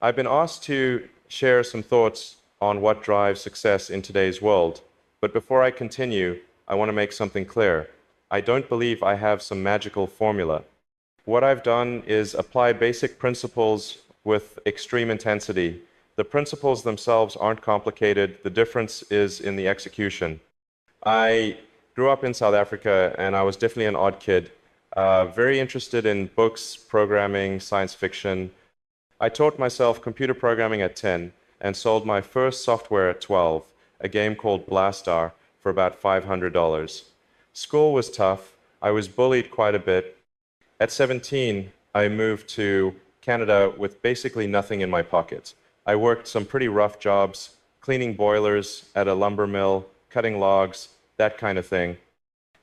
I've been asked to share some thoughts on what drives success in today's world. But before I continue, I want to make something clear. I don't believe I have some magical formula. What I've done is apply basic principles with extreme intensity. The principles themselves aren't complicated. The difference is in the execution. I grew up in South Africa, and I was definitely an odd kid. Very interested in books, programming, science fiction. I taught myself computer programming at 10 and sold my first software at 12, a game called Blastar, for about $500. School was tough. I was bullied quite a bit. At 17, I moved to Canada with basically nothing in my pocket. I worked some pretty rough jobs, cleaning boilers at a lumber mill, cutting logs, that kind of thing.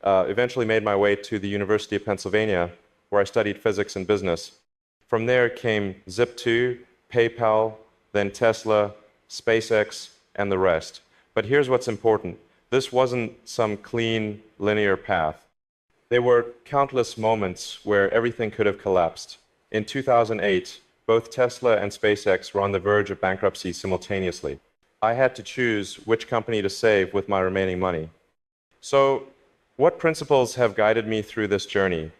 Eventually made my way to the University of Pennsylvania, where I studied physics and business. From there came Zip2, PayPal, then Tesla, SpaceX, and the rest. But here's what's important. This wasn't some clean, linear path. There were countless moments where everything could have collapsed. In 2008, both Tesla and SpaceX were on the verge of bankruptcy simultaneously. I had to choose which company to save with my remaining money. So, what principles have guided me through this journey?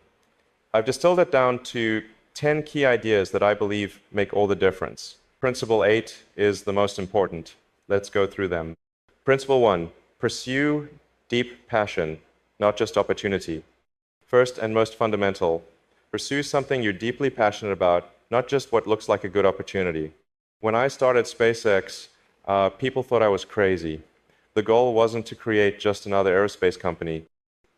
I've distilled it down to 10 key ideas that I believe make all the difference. Principle 8 is the most important. Let's go through them. Principle 1, pursue deep passion, not just opportunity. First and most fundamental, pursue something you're deeply passionate about, not just what looks like a good opportunity. When I started SpaceX, people thought I was crazy. The goal wasn't to create just another aerospace company.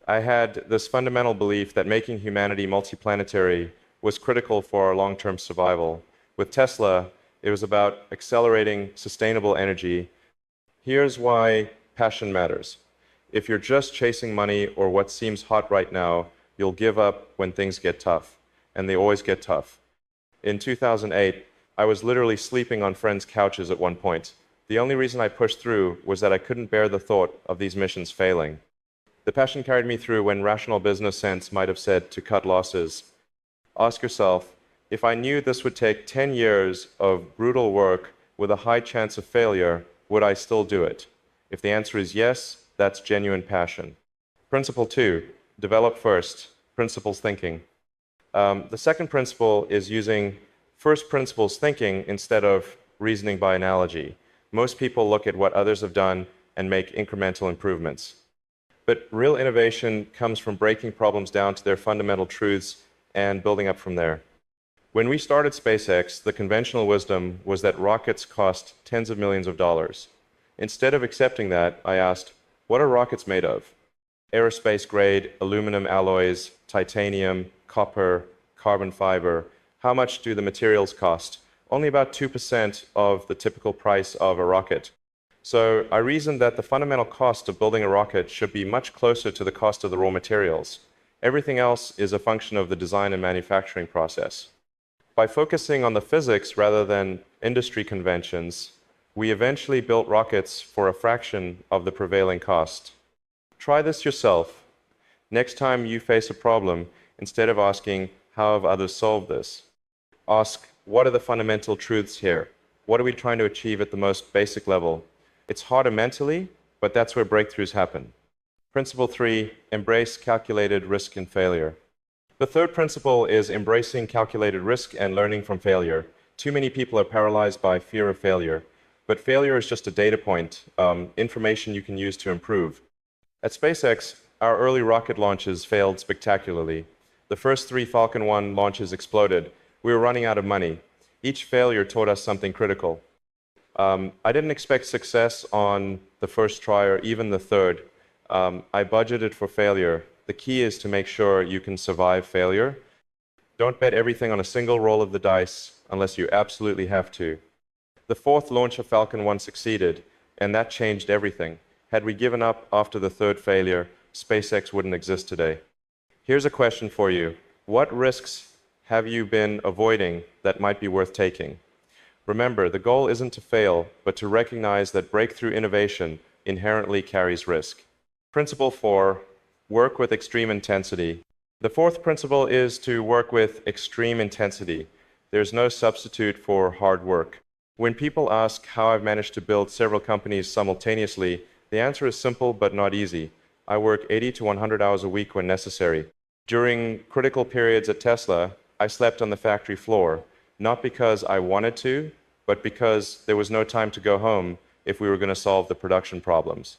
I had this fundamental belief that making humanity multiplanetary was critical for our long-term survival. With Tesla, it was about accelerating sustainable energy. Here's why passion matters. If you're just chasing money or what seems hot right now, you'll give up when things get tough, and they always get tough. In 2008, I was literally sleeping on friends' couches at one point. The only reason I pushed through was that I couldn't bear the thought of these missions failing. The passion carried me through when rational business sense might have said to cut losses. Ask yourself, if I knew this would take 10 years of brutal work with a high chance of failure, would I still do it? If the answer is yes, that's genuine passion. Principle 2, develop first, principles thinking. The second principle is using first principles thinking instead of reasoning by analogy. Most people look at what others have done and make incremental improvements. But real innovation comes from breaking problems down to their fundamental truths and building up from there. When we started SpaceX, the conventional wisdom was that rockets cost tens of millions of dollars. Instead of accepting that, I asked, what are rockets made of? Aerospace-grade aluminum alloys, titanium, copper, carbon fiber. How much do the materials cost? Only about 2% of the typical price of a rocket. So I reasoned that the fundamental cost of building a rocket should be much closer to the cost of the raw materials. Everything else is a function of the design and manufacturing process. By focusing on the physics rather than industry conventions, we eventually built rockets for a fraction of the prevailing cost. Try this yourself. Next time you face a problem, instead of asking, how have others solved this? Ask, what are the fundamental truths here? What are we trying to achieve at the most basic level? It's harder mentally, but that's where breakthroughs happen. Principle 3, embrace calculated risk and failure. The third principle is embracing calculated risk and learning from failure. Too many people are paralyzed by fear of failure, but failure is just a data point, information you can use to improve. At SpaceX, our early rocket launches failed spectacularly. The first 3 Falcon 1 launches exploded. We were running out of money. Each failure taught us something critical. I didn't expect success on the first try or even the third. I budgeted for failure. The key is to make sure you can survive failure. Don't bet everything on a single roll of the dice unless you absolutely have to. The 4th launch of Falcon 1 succeeded, and that changed everything. Had we given up after the 3rd failure, SpaceX wouldn't exist today. Here's a question for you. What risks have you been avoiding that might be worth taking? Remember, the goal isn't to fail, but to recognize that breakthrough innovation inherently carries risk. Principle 4, work with extreme intensity. The 4th principle is to work with extreme intensity. There's no substitute for hard work. When people ask how I've managed to build several companies simultaneously, the answer is simple but not easy. I work 80 to 100 hours a week when necessary. During critical periods at Tesla, I slept on the factory floor, not because I wanted to, but because there was no time to go home if we were going to solve the production problems.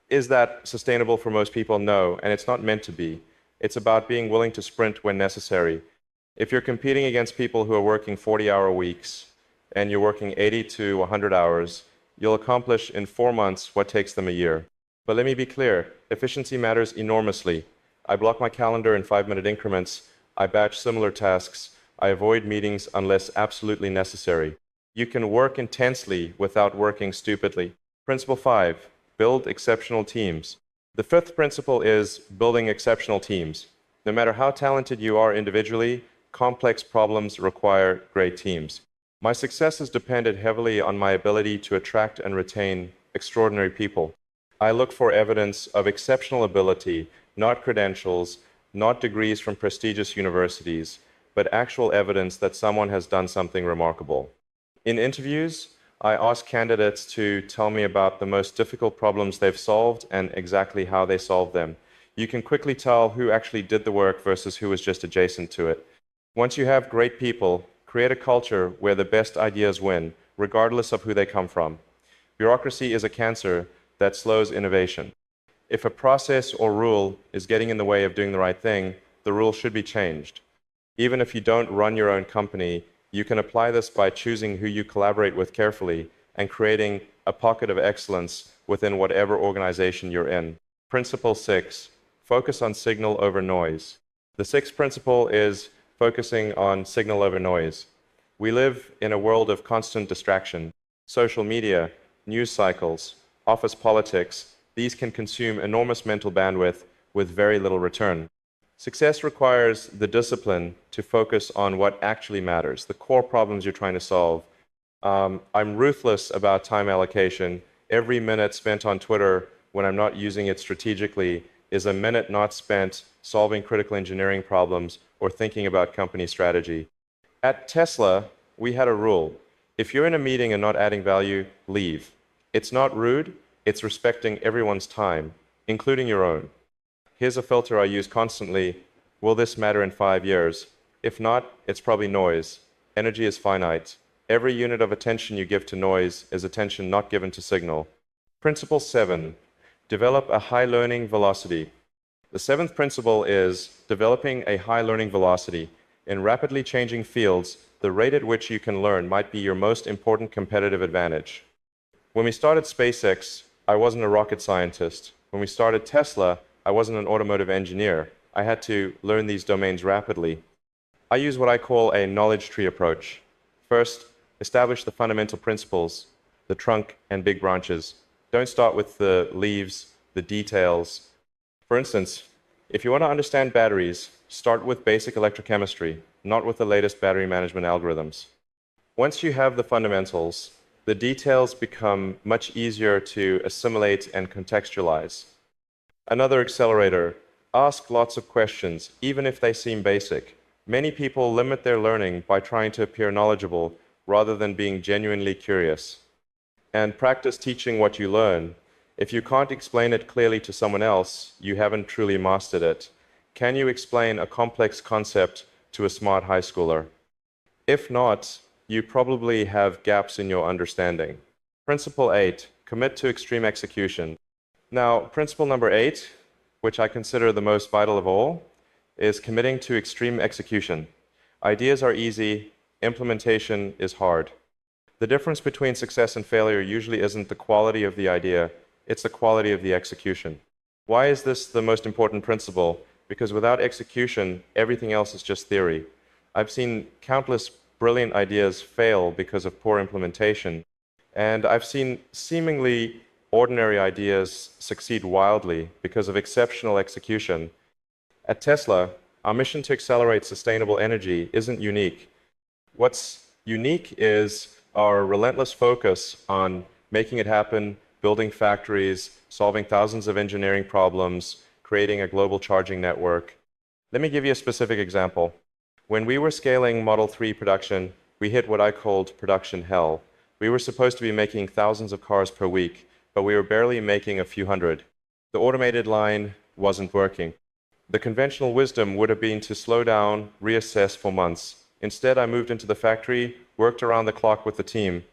Is that sustainable for most people? No, and it's not meant to be. It's about being willing to sprint when necessary. If you're competing against people who are working 40-hour weeks and you're working 80 to 100 hours, you'll accomplish in 4 months what takes them a year. But let me be clear, efficiency matters enormously. I block my calendar in 5-minute increments. I batch similar tasks. I avoid meetings unless absolutely necessary. You can work intensely without working stupidly. Principle 5, build exceptional teams. The fifth principle is building exceptional teams. No matter how talented you are individually, complex problems require great teams. My success has depended heavily on my ability to attract and retain extraordinary people. I look for evidence of exceptional ability, not credentials, not degrees from prestigious universities, but actual evidence that someone has done something remarkable. In interviews, I ask candidates to tell me about the most difficult problems they've solved and exactly how they solved them. You can quickly tell who actually did the work versus who was just adjacent to it. Once you have great people, create a culture where the best ideas win, regardless of who they come from. Bureaucracy is a cancer that slows innovation. If a process or rule is getting in the way of doing the right thing, the rule should be changed. Even if you don't run your own company, you can apply this by choosing who you collaborate with carefully and creating a pocket of excellence within whatever organization you're in. Principle 6, focus on signal over noise. The sixth principle is focusing on signal over noise. We live in a world of constant distraction. Social media, news cycles, office politics, these can consume enormous mental bandwidth with very little return. Success requires the discipline to focus on what actually matters, the core problems you're trying to solve. I'm ruthless about time allocation. Every minute spent on Twitter when I'm not using it strategically is a minute not spent solving critical engineering problems or thinking about company strategy. At Tesla, we had a rule. If you're in a meeting and not adding value, leave. It's not rude, it's respecting everyone's time, including your own. Here's a filter I use constantly. Will this matter in 5 years? If not, it's probably noise. Energy is finite. Every unit of attention you give to noise is attention not given to signal. Principle 7, develop a high learning velocity. The seventh principle is developing a high learning velocity. In rapidly changing fields, the rate at which you can learn might be your most important competitive advantage. When we started SpaceX, I wasn't a rocket scientist. When we started Tesla, I wasn't an automotive engineer. I had to learn these domains rapidly. I use what I call a knowledge tree approach. First, establish the fundamental principles, the trunk and big branches. Don't start with the leaves, the details. For instance, if you want to understand batteries, start with basic electrochemistry, not with the latest battery management algorithms. Once you have the fundamentals, the details become much easier to assimilate and contextualize. Another accelerator, ask lots of questions, even if they seem basic. Many people limit their learning by trying to appear knowledgeable rather than being genuinely curious. And practice teaching what you learn. If you can't explain it clearly to someone else, you haven't truly mastered it. Can you explain a complex concept to a smart high schooler? If not, you probably have gaps in your understanding. Principle 8, commit to extreme execution. Now, principle number 8, which I consider the most vital of all, is committing to extreme execution. Ideas are easy, implementation is hard. The difference between success and failure usually isn't the quality of the idea, it's the quality of the execution. Why is this the most important principle? Because without execution, everything else is just theory. I've seen countless brilliant ideas fail because of poor implementation, and I've seen seemingly ordinary ideas succeed wildly because of exceptional execution. At Tesla, our mission to accelerate sustainable energy isn't unique. What's unique is our relentless focus on making it happen, building factories, solving thousands of engineering problems, creating a global charging network. Let me give you a specific example. When we were scaling Model 3 production, we hit what I called production hell. We were supposed to be making thousands of cars per week, but we were barely making a few hundred. The automated line wasn't working. The conventional wisdom would have been to slow down, reassess for months. Instead, I moved into the factory, worked around the clock with the team.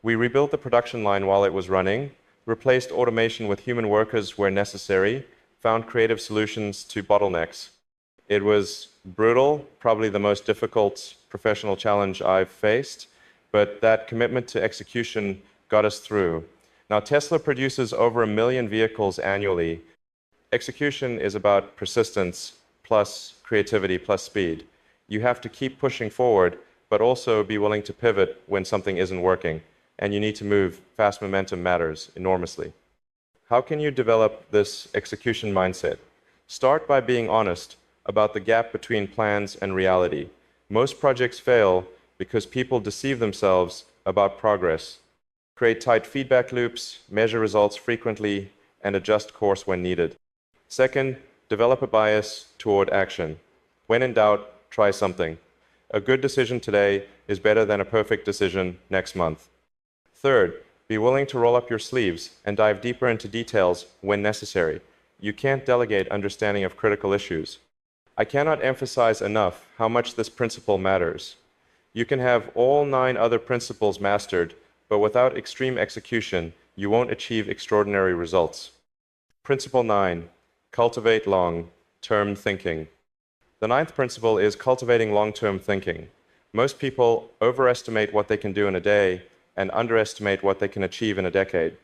We rebuilt the production line while it was running, replaced automation with human workers where necessary, found creative solutions to bottlenecks. It was brutal, probably the most difficult professional challenge I've faced, but that commitment to execution got us through. Now, Tesla produces over 1 million vehicles annually. Execution is about persistence plus creativity plus speed. You have to keep pushing forward, but also be willing to pivot when something isn't working. And you need to move. Fast momentum matters enormously. How can you develop this execution mindset? Start by being honest about the gap between plans and reality. Most projects fail because people deceive themselves about progress. Create tight feedback loops, measure results frequently, and adjust course when needed. Second, develop a bias toward action. When in doubt, try something. A good decision today is better than a perfect decision next month. Third, be willing to roll up your sleeves and dive deeper into details when necessary. You can't delegate understanding of critical issues. I cannot emphasize enough how much this principle matters. You can have all 9 other principles mastered, but without extreme execution, you won't achieve extraordinary results. Principle 9, cultivate long-term thinking. The 9th principle is cultivating long-term thinking. Most people overestimate what they can do in a day and underestimate what they can achieve in a decade.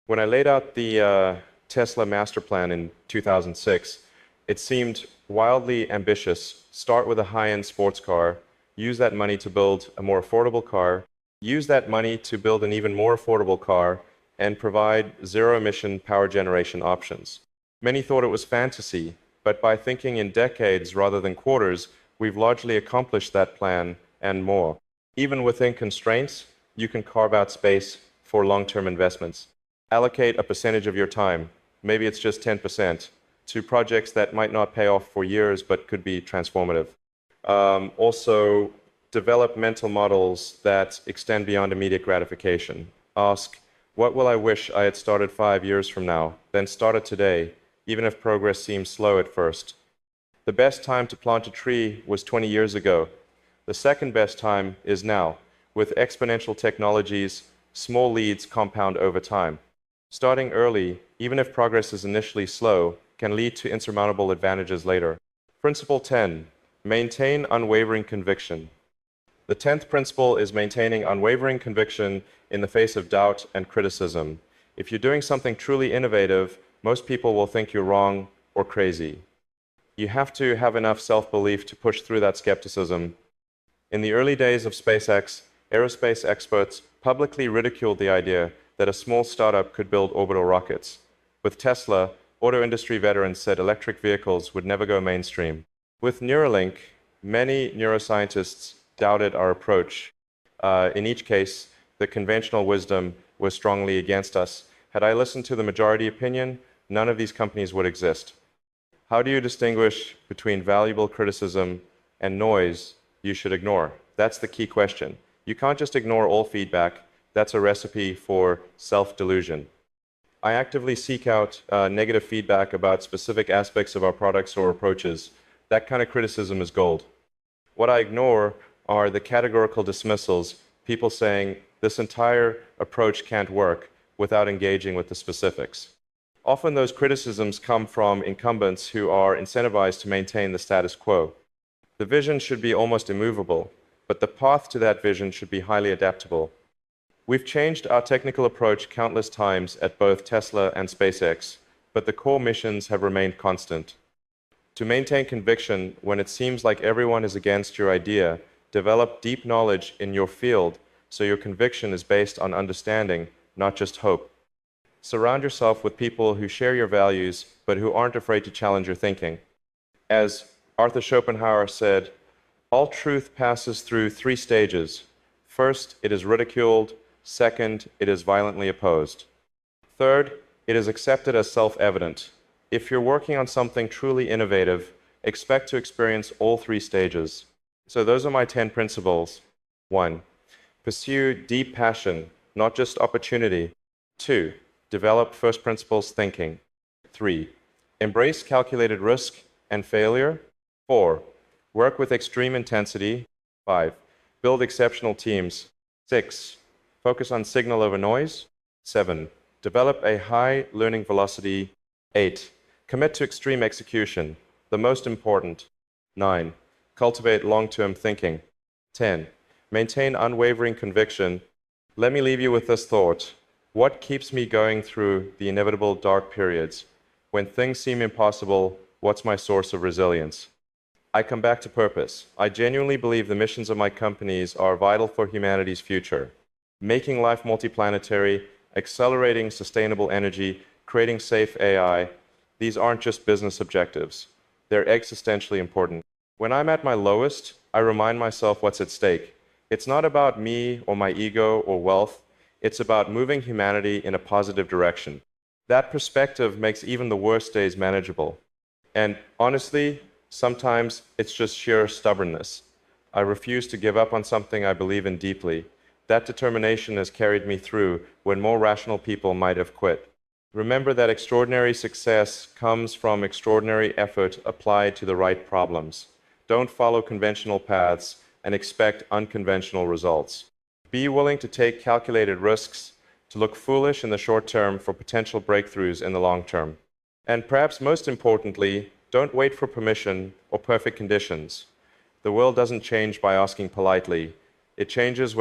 When I laid out the Tesla master plan in 2006, it seemed wildly ambitious. Start with a high-end sports car, use that money to build a more affordable car, use that money to build an even more affordable car, and provide zero-emission power generation options. Many thought it was fantasy, but by thinking in decades rather than quarters, we've largely accomplished that plan and more. Even within constraints, you can carve out space for long-term investments. Allocate a percentage of your time, maybe it's just 10%, to projects that might not pay off for years but could be transformative. Also, develop mental models that extend beyond immediate gratification. Ask, what will I wish I had started 5 years from now? Then start it today, even if progress seems slow at first. The best time to plant a tree was 20 years ago. The second best time is now. With exponential technologies, small leads compound over time. Starting early, even if progress is initially slow, can lead to insurmountable advantages later. Principle 10, maintain unwavering conviction. The 10th principle is maintaining unwavering conviction in the face of doubt and criticism. If you're doing something truly innovative, most people will think you're wrong or crazy. You have to have enough self-belief to push through that skepticism. In the early days of SpaceX, aerospace experts publicly ridiculed the idea that a small startup could build orbital rockets. With Tesla, auto industry veterans said electric vehicles would never go mainstream. With Neuralink, many neuroscientists doubted our approach. In each case, the conventional wisdom was strongly against us. Had I listened to the majority opinion, none of these companies would exist. How do you distinguish between valuable criticism and noise you should ignore? That's the key question. You can't just ignore all feedback. That's a recipe for self-delusion. I actively seek out negative feedback about specific aspects of our products or approaches. That kind of criticism is gold. What I ignore are the categorical dismissals, people saying this entire approach can't work without engaging with the specifics. Often those criticisms come from incumbents who are incentivized to maintain the status quo. The vision should be almost immovable, but the path to that vision should be highly adaptable. We've changed our technical approach countless times at both Tesla and SpaceX, but the core missions have remained constant. To maintain conviction when it seems like everyone is against your idea, develop deep knowledge in your field so your conviction is based on understanding, not just hope. Surround yourself with people who share your values, but who aren't afraid to challenge your thinking. As Arthur Schopenhauer said, all truth passes through 3 stages. First, it is ridiculed. Second, it is violently opposed. Third, it is accepted as self-evident. If you're working on something truly innovative, expect to experience all 3 stages. So those are my 10 principles. 1. Pursue deep passion, not just opportunity. 2. Develop first principles thinking. 3. Embrace calculated risk and failure. 4. Work with extreme intensity. 5. Build exceptional teams. 6. Focus on signal over noise. 7. Develop a high learning velocity. 8. Commit to extreme execution. The most important. 9. Cultivate long-term thinking. 10. Maintain unwavering conviction. Let me leave you with this thought. What keeps me going through the inevitable dark periods? When things seem impossible, what's my source of resilience? I come back to purpose. I genuinely believe the missions of my companies are vital for humanity's future. Making life multiplanetary, accelerating sustainable energy, creating safe AI, these aren't just business objectives. They're existentially important. When I'm at my lowest, I remind myself what's at stake. It's not about me or my ego or wealth. It's about moving humanity in a positive direction. That perspective makes even the worst days manageable. And honestly, sometimes it's just sheer stubbornness. I refuse to give up on something I believe in deeply. That determination has carried me through when more rational people might have quit. Remember that extraordinary success comes from extraordinary effort applied to the right problems. Don't follow conventional paths and expect unconventional results. Be willing to take calculated risks, to look foolish in the short term for potential breakthroughs in the long term. And perhaps most importantly, don't wait for permission or perfect conditions. The world doesn't change by asking politely. It changes when